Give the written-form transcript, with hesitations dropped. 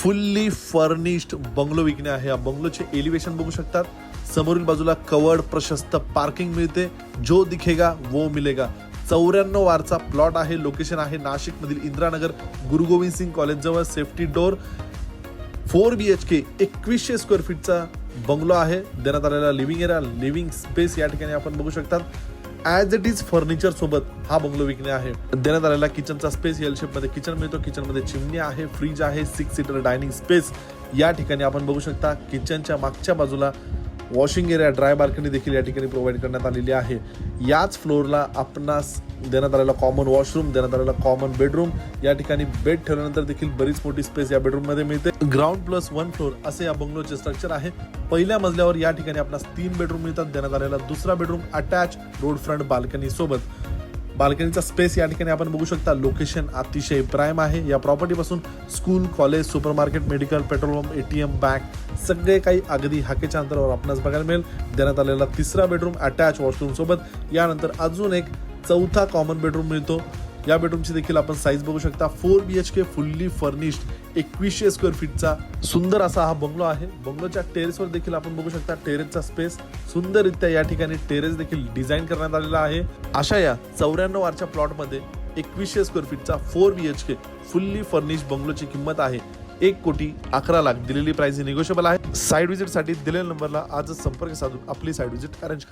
Fully furnished bungalow विकणे आहे। या बंगलोचे एलिव्हेशन बघू शकतात। समोरील बाजूला कवर्ड प्रशस्त पार्किंग मिळते। जो दिखेगा वो मिलेगा। 94 वारचा प्लॉट आहे। लोकेशन आहे नाशिक मधील इंदिरानगर गुरु गोविंद सिंग कॉलेज जवळ। सेफ्टी डोर 4 BHK 2100 स्क्वेअर फीटचा बंगलो आहे। देण्यात आलेला लिव्हिंग एरिया लिव्हिंग स्पेस या ठिकाणी आपण बघू शकतात। ॲज इट इज फर्निचर सोबत हा बंगलो विकणे आहे। देण्यात आलेला किचनचा स्पेस एल शेप मध्ये किचन मिळतो। किचन मध्ये चिमणी आहे, फ्रीज आहे, 6 सीटर डायनिंग स्पेस या ठिकाणी आपण बघू शकता। किचनच्या मागच्या बाजूला वॉशिंग एरिया ड्राय बाल्कनी देखील या ठिकाणी प्रोव्हाइड करण्यात आलेली आहे। याच फ्लोअरला आपणास देण्यात आलेला कॉमन वॉशरूम, देण्यात आलेला कॉमन बेडरूम, या ठिकाणी बेड ठेवल्यानंतर देखील बरीच मोठी स्पेस या बेडरूम मध्ये मिळते। ग्राउंड प्लस 1 फ्लोअर असे या बंगलोचे स्ट्रक्चर आहे। पहिल्या मजल्यावर या ठिकाणी आपणास 3 बेडरूम मिळतात। देण्यात आलेला दुसरा bedroom attach road front balcony सोबत। बाल्कनीचा स्पेस या ठिकाणी आपण बघू शकता। लोकेशन अतिशय प्राइम आहे। या प्रॉपर्टी पासून school, college, supermarket, medical, petrol pump, ATM, bank सगळे काही अगदी हाकेच्या अंतरावर आपणास बघायला मिळेल। देण्यात आलेला तिसरा बेडरूम अटॅच वॉशरूम सोबत। यानंतर अजून एक चौथा कॉमन बेडरूम मिळतो। या बेडरूमची देखील आपण साईज बघू शकता। 4 BHK फुल्ली फर्निश्ड 2100 स्क्वेअर फीटचा सुंदर असा हा बंगलो आहे। बंगलोच्या टेरेसवर देखील आपण बघू शकता टेरेसचा स्पेस सुंदररित्या या ठिकाणी टेरेस देखील डिझाईन करण्यात आलेला आहे। अशा या 94 वारच्या प्लॉट मध्ये 2100 स्क्वेअर फीटचा 4 BHK फुल्ली फर्निश्ड बंगलोची किंमत आहे 1,11,00,000। दिलेली प्राइस निगोशिएबल आहे। साइट व्हिजिट साठी दिलेल्या नंबरला आजच संपर्क साधून आपली साइट व्हिजिट अरेंज करा।